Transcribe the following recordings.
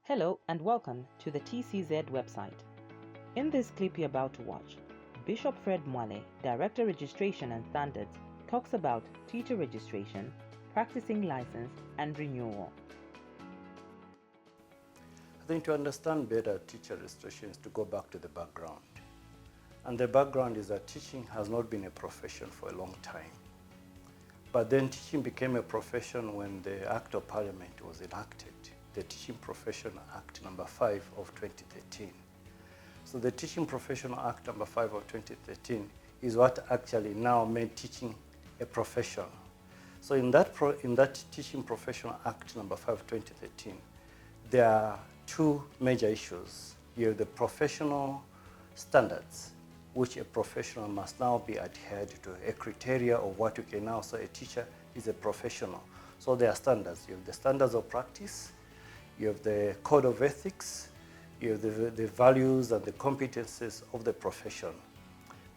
Hello and welcome to the TCZ website. In this clip you're about to watch, Bishop Fred Mwale, Director Registration and Standards, talks about teacher registration, practicing license, and renewal. I think to understand better teacher registration is to go back to the background. And the background is that teaching has not been a profession for a long time. But then teaching became a profession when the Act of Parliament was enacted, the Teaching Profession Act number 5 of 2013. So the Teaching Professional Act number 5 of 2013 is what actually now made teaching a profession. So in that Teaching Professional Act number 5 of 2013, there are two major issues. You have the professional standards, which a professional must now be adhered to, a criteria of what you can now say a teacher is a professional. So there are standards. You have the standards of practice, you have the code of ethics, you have the values and the competencies of the profession.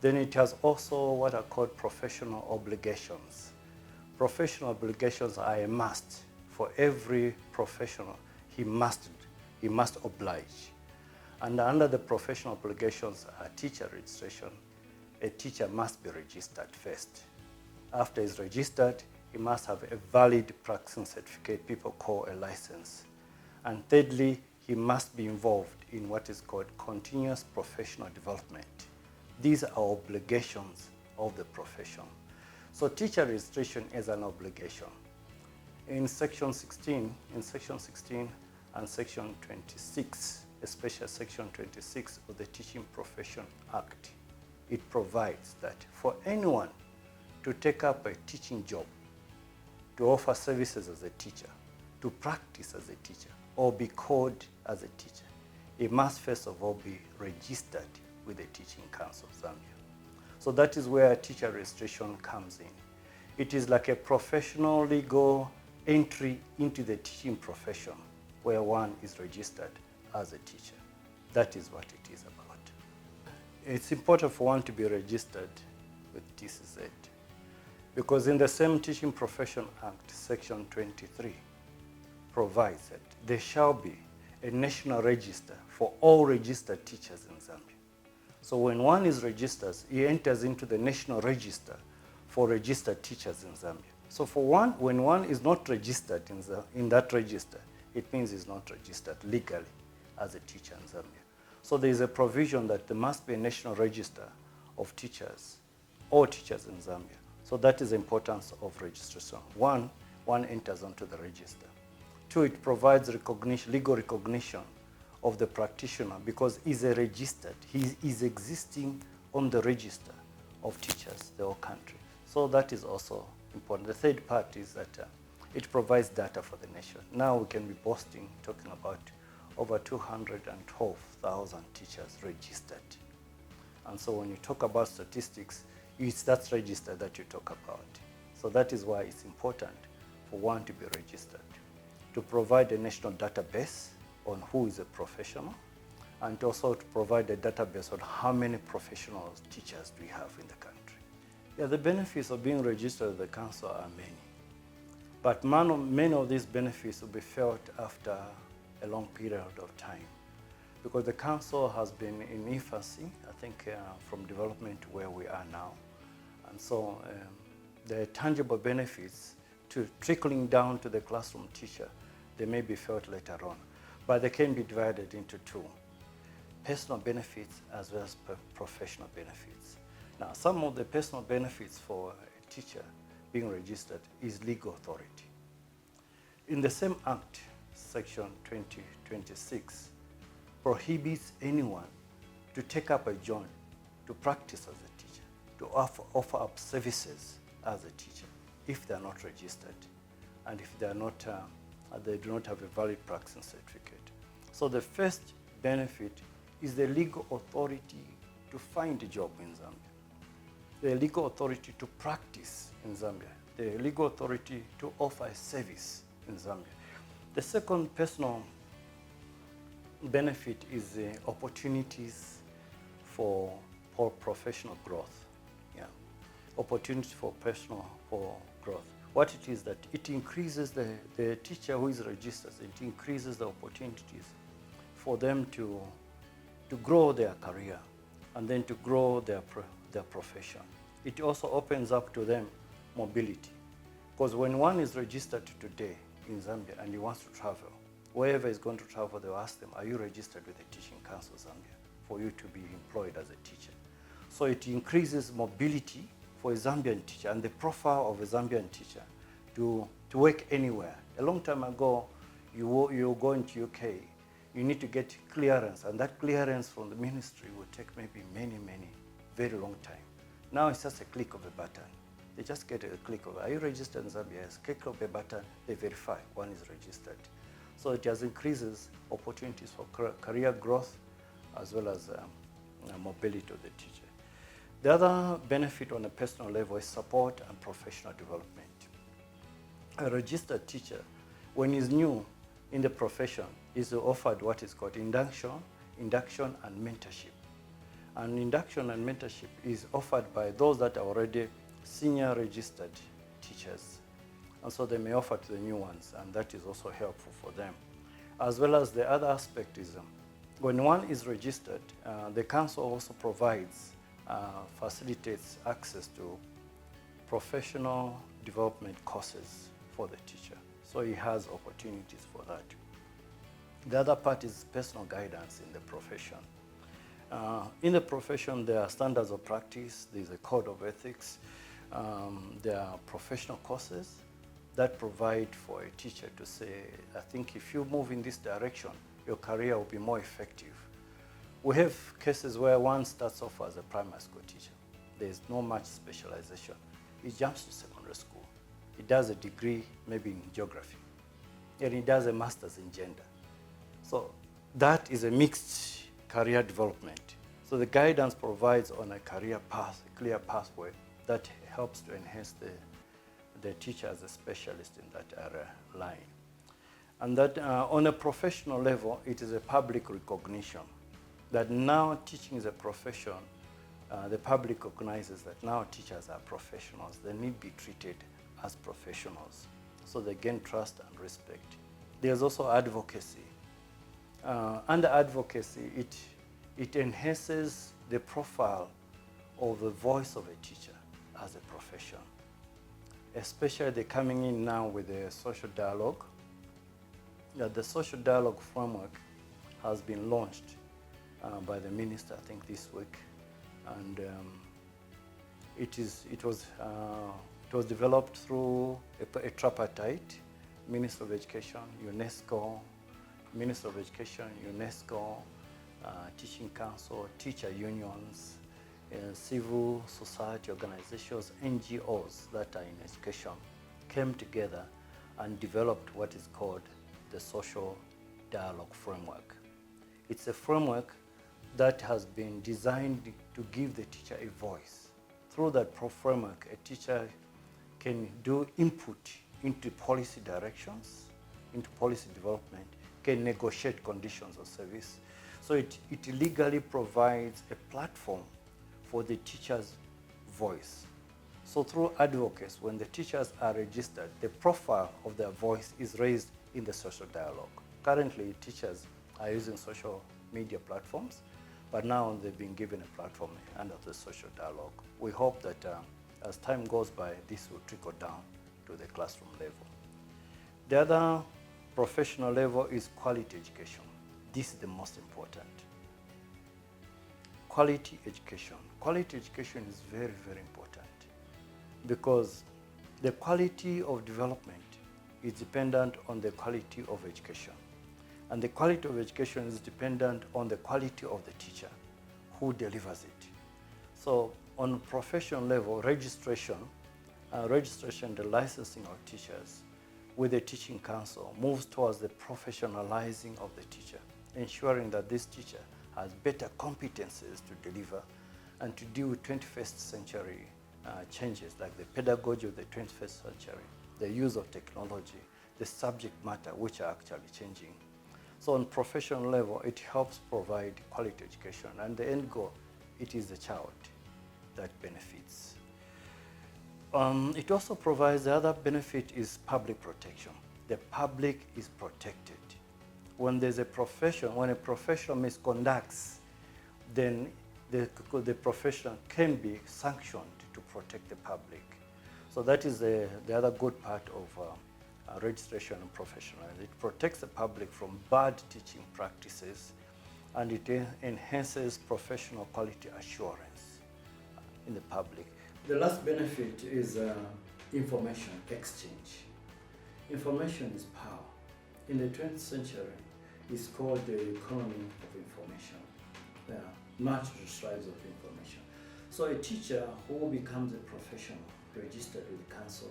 Then it has also what are called professional obligations. Professional obligations are a must for every professional. He must oblige. And under the professional obligations are teacher registration. A teacher must be registered first. After he's registered, he must have a valid practicing certificate people call a license. And thirdly, he must be involved in what is called continuous professional development. These are obligations of the profession. So teacher registration is an obligation. In section 16 and section 26, especially section 26 of the Teaching Profession Act, it provides that for anyone to take up a teaching job, to offer services as a teacher, to practice as a teacher, or be called as a teacher, he must first of all be registered with the Teaching Council of Zambia. So that is where teacher registration comes in. It is like a professional legal entry into the teaching profession where one is registered as a teacher. That is what it is about. It's important for one to be registered with TCZ because in the same Teaching Profession Act, section 23, provides that there shall be a national register for all registered teachers in Zambia. So when one is registered, he enters into the national register for registered teachers in Zambia. So for one, when one is not registered in that register, it means he's not registered legally as a teacher in Zambia. So there is a provision that there must be a national register of teachers, all teachers in Zambia. So that is the importance of registration. One enters onto the register. Two, it provides recognition, legal recognition of the practitioner because he's a registered, he is existing on the register of teachers, the whole country. So that is also important. The third part is that it provides data for the nation. Now we can be boasting, talking about over 212,000 teachers registered. And so when you talk about statistics, it's that register that you talk about. So that is why it's important for one to be registered, to provide a national database on who is a professional, and also to provide a database on how many professional teachers do we have in the country. Yeah, the benefits of being registered with the council are many. But many of these benefits will be felt after a long period of time because the council has been in infancy, I think, from development to where we are now. And so the tangible benefits to trickling down to the classroom teacher, they may be felt later on. But they can be divided into two, personal benefits as well as professional benefits. Now, some of the personal benefits for a teacher being registered is legal authority. In the same act, section 2026 prohibits anyone to take up a job to practice as a teacher, to offer up services as a teacher if they are not registered and if they are not, they do not have a valid practicing certificate. So the first benefit is the legal authority to find a job in Zambia, the legal authority to practice in Zambia, the legal authority to offer a service in Zambia. The second personal benefit is the opportunities for professional growth. Yeah, opportunities for growth. what it is that it increases the teacher who is registered, it increases the opportunities for them to grow their career and then to grow their profession. It also opens up to them mobility. Because when one is registered today in Zambia and he wants to travel, wherever he's going to travel, they'll ask them, are you registered with the Teaching Council Zambia for you to be employed as a teacher? So it increases mobility for a Zambian teacher and the profile of a Zambian teacher to work anywhere. A long time ago, you go into UK, you need to get clearance, and that clearance from the ministry will take maybe many, very long time. Now it's just a click of a button. They just get a click of, are you registered in Zambia? Yes, click of a button, they verify one is registered. So it just increases opportunities for career growth as well as mobility of the teacher. The other benefit on a personal level is support and professional development. A registered teacher, when he's new in the profession, is offered what is called induction and mentorship. And induction and mentorship is offered by those that are already senior registered teachers. And so they may offer to the new ones, and that is also helpful for them. As well as the other aspect is when one is registered, the council also provides, facilitates access to professional development courses for the teacher. So he has opportunities for that. The other part is personal guidance in the profession. In the profession, there are standards of practice, there's a code of ethics, there are professional courses that provide for a teacher to say, I think if you move in this direction, your career will be more effective. We have cases where one starts off as a primary school teacher. There's no much specialization. He jumps to secondary school. He does a degree, maybe in geography, and he does a master's in gender. So that is a mixed career development. So the guidance provides on a career path, a clear pathway that helps to enhance the teacher as a specialist in that area line. And that on a professional level, it is a public recognition that now teaching is a profession. The public recognizes that now teachers are professionals. They need to be treated as professionals. So they gain trust and respect. There's also advocacy. Under advocacy, it enhances the profile of the voice of a teacher as a profession. Especially they're coming in now with the social dialogue. The social dialogue framework has been launched by the minister, I think this week. And it was developed through a tripartite, Minister of Education, UNESCO, Minister of Education, UNESCO, Teaching Council, teacher unions, civil society organizations, NGOs that are in education, came together and developed what is called the social dialogue framework. It's a framework that has been designed to give the teacher a voice. Through that framework, a teacher can do input into policy directions, into policy development, can negotiate conditions of service. So it legally provides a platform for the teacher's voice. So through advocates, when the teachers are registered, the profile of their voice is raised in the social dialogue. Currently, teachers are using social media platforms, but now they've been given a platform under the social dialogue. We hope that as time goes by, this will trickle down to the classroom level. The other professional level is quality education. This is the most important. Quality education. Quality education is very, very important because the quality of development is dependent on the quality of education. And the quality of education is dependent on the quality of the teacher who delivers it. So on a professional level, registration, the licensing of teachers with the Teaching Council moves towards the professionalizing of the teacher, ensuring that this teacher has better competencies to deliver and to deal with 21st century changes like the pedagogy of the 21st century, the use of technology, the subject matter which are actually changing. So on professional level, it helps provide quality education, and the end goal, it is the child that benefits. It also provides, the other benefit is public protection. The public is protected. When there's a profession, when a professional misconducts, then the profession can be sanctioned to protect the public. So that is the other good part of registration and professionalism. It protects the public from bad teaching practices, and it enhances professional quality assurance in the public. The last benefit is information exchange. Information is power. In the 20th century, it's called the economy of information. There are multiple strides of information. So a teacher who becomes a professional, registered with council,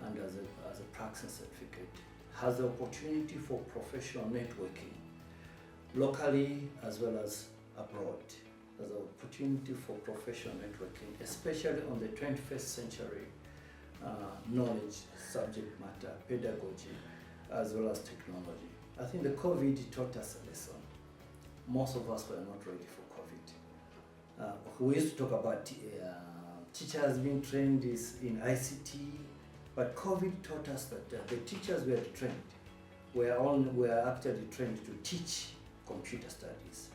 and as a practice certificate, has the opportunity for professional networking, locally as well as abroad. There's an opportunity for professional networking, especially on the 21st century knowledge, subject matter, pedagogy, as well as technology. I think the COVID taught us a lesson. Most of us were not ready for COVID. We used to talk about teachers being trained in ICT, but COVID taught us that the teachers were trained, were actually trained to teach computer studies,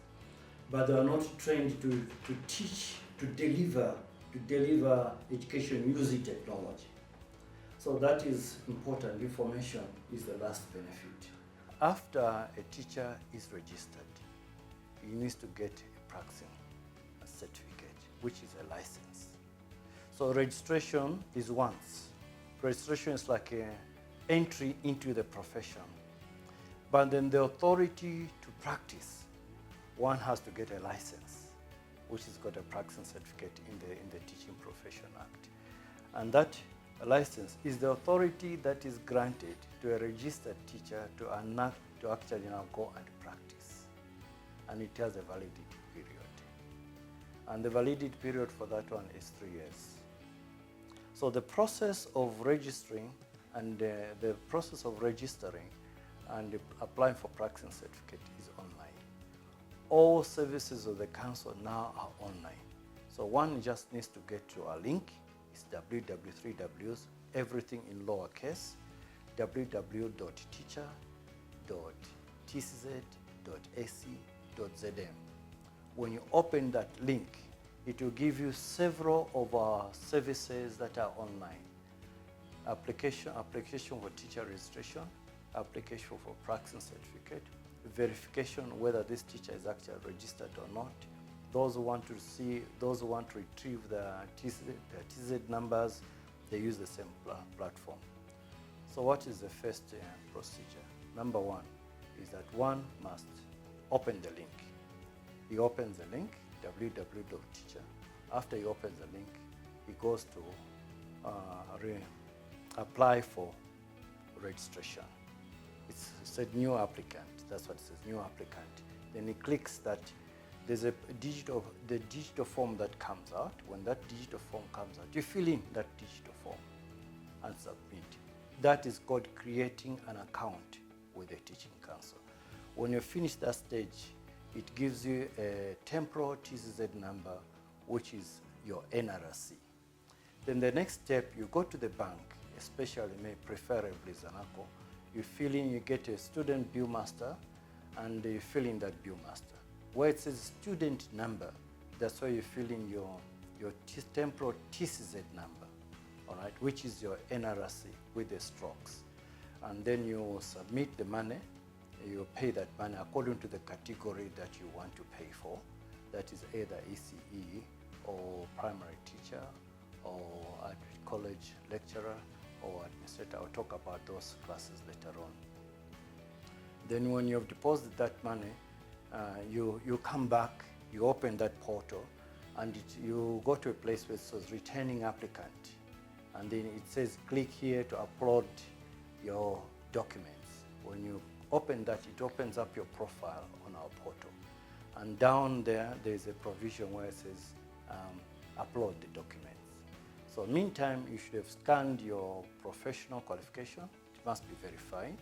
but they are not trained to teach, to deliver education using technology. So that is important. Information is the last benefit. After a teacher is registered, he needs to get a practicing certificate, which is a license. So registration is once. Registration is like an entry into the profession. But then the authority to practice, one has to get a license, which has got a practicing certificate in the Teaching Profession Act. And that license is the authority that is granted to a registered teacher to actually now go and practice. And it has a validity period. And the validity period for that one is 3 years. So the process of registering and the process of registering and applying for practicing certificate is online. All services of the council now are online. So one just needs to get to our link. It's www, everything in lowercase, www.teacher.tcz.ac.zm. When you open that link, it will give you several of our services that are online. Application for teacher registration, application for practicing certificate, verification whether this teacher is actually registered or not. Those who want to retrieve the TZ numbers, they use the same platform. So what is the first procedure? Number one is that one must open the link. He opens the link, www.teacher. After he opens the link, he goes to apply for registration. It said new applicant, that's what it says, new applicant. Then he clicks that. There's the digital form that comes out. When that digital form comes out, you fill in that digital form and submit. That is called creating an account with the Teaching Council. When you finish that stage, it gives you a temporal TCZ number, which is your NRC. Then the next step, you go to the bank, especially preferably Zanaco, you fill in, you get a student bill master, and you fill in that bill master. Where it says student number, that's where you fill in your temporal TCZ number, all right, which is your NRC with the strokes. And then you submit the money, you pay that money according to the category that you want to pay for. That is either ECE or primary teacher or at college lecturer or administrator. I'll talk about those classes later on. Then when you've deposited that money, you come back, you open that portal, and you go to a place where it says returning applicant. And then it says click here to upload your documents. When you open that, it opens up your profile on our portal. And down there's a provision where it says upload the documents. So meantime, you should have scanned your professional qualification. It must be verified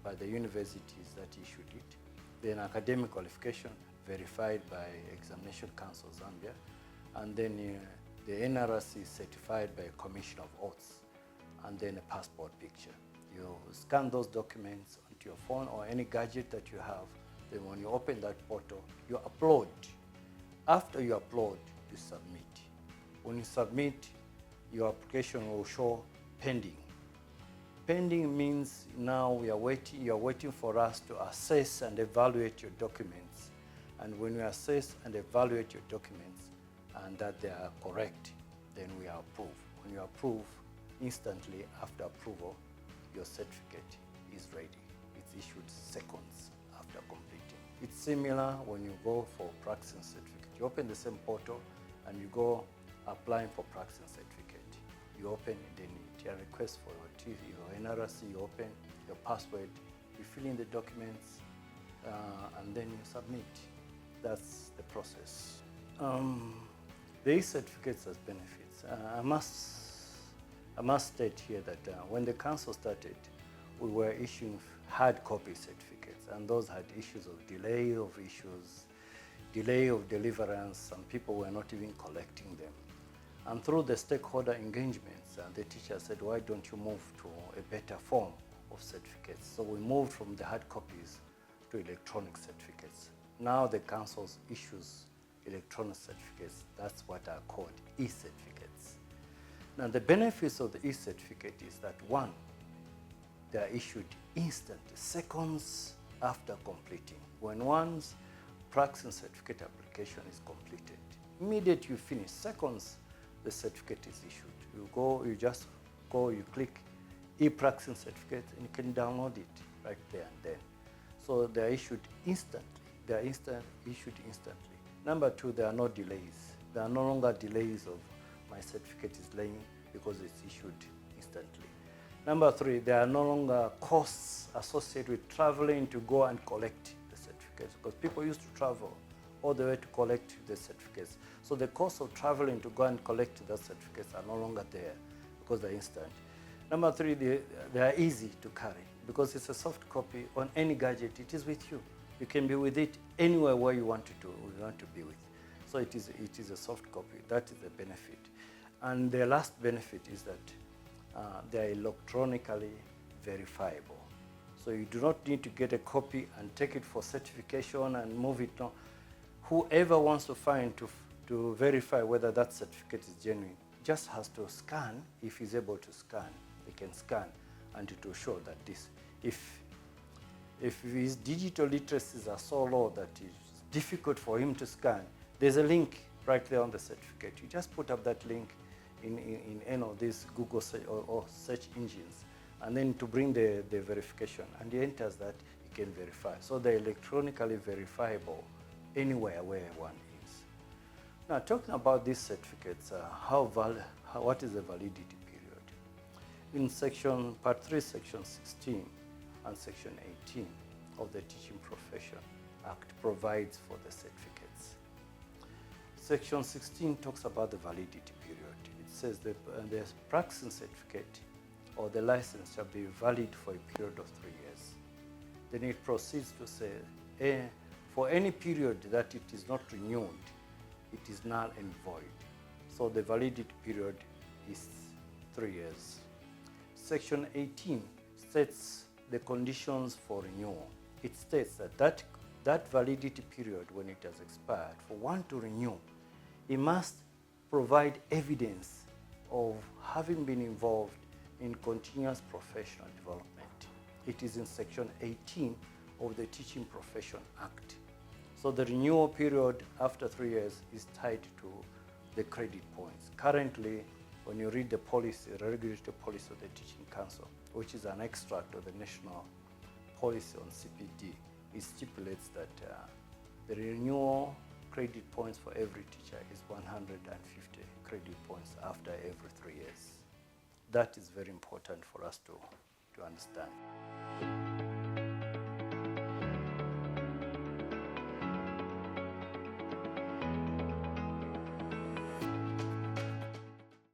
by the universities that issued it. Then academic qualification verified by Examination Council Zambia. And then The NRC is certified by a commission of oaths, and then a passport picture. You scan those documents onto your phone or any gadget that you have. Then when you open that portal, you upload. After you upload, you submit. When you submit, your application will show pending. Pending means now you're waiting for us to assess and evaluate your documents. And when we assess and evaluate your documents and that they are correct, then we approve. When you approve, instantly after approval, your certificate is ready. It's issued seconds after completing. It's similar when you go for practicing certificate. You open the same portal and you go applying for practicing certificate. You open, then it request for your NRC, you open your password, you fill in the documents, and then you submit. That's the process. The e-certificates has benefits. I must state here that when the council started, we were issuing hard copy certificates, and those had issues of delay of issues, delay of deliverance. Some people were not even collecting them. And through the stakeholder engagements, the teacher said, why don't you move to a better form of certificates? So we moved from the hard copies to electronic certificates. Now the council issues electronic certificates. That's what are called e-certificates. Now the benefits of the e-certificate is that one, they are issued instantly, seconds after completing. When one's practicing certificate application is completed, immediately you finish, seconds, the certificate is issued. You just go, you click e-practicing certificate, and you can download it right there and then. So they are issued instantly. They are issued instantly. Number two, there are no delays. There are no longer delays of my certificate is laying because it's issued instantly. Number three, there are no longer costs associated with traveling to go and collect the certificates, because people used to travel all the way to collect the certificates. So the cost of traveling to go and collect the certificates are no longer there because they're instant. Number three, they are easy to carry because it's a soft copy on any gadget. It is with you. You can be with it anywhere where you want to be with. So it is a soft copy. That is the benefit. And the last benefit is that they are electronically verifiable. So you do not need to get a copy and take it for certification and move it on. Whoever wants to find to verify whether that certificate is genuine just has to scan. If he's able to scan, he can scan, and it will show that this. If his digital literacies are so low that it's difficult for him to scan, there's a link right there on the certificate. You just put up that link in any of these Google or search engines, and then to bring the verification, and he enters that, he can verify. So they're electronically verifiable anywhere where one is. Now, talking about these certificates, what is the validity period? In Part 3, Section 16 and Section 18 of the Teaching Profession Act provides for the certificates. Section 16 talks about the validity period. It says that the practicing certificate or the license shall be valid for a period of 3 years. Then it proceeds to say, for any period that it is not renewed, it is null and void. So the validity period is 3 years. Section 18 sets the conditions for renewal. It states that validity period, when it has expired, for one to renew, he must provide evidence of having been involved in continuous professional development. It is in Section 18 of the Teaching Profession Act. So the renewal period after 3 years is tied to the credit points. Currently, when you read the policy, the regulatory policy of the Teaching Council, which is an extract of the National Policy on CPD, it stipulates that the renewal credit points for every teacher is 150 credit points after every 3 years. That is very important for us to understand.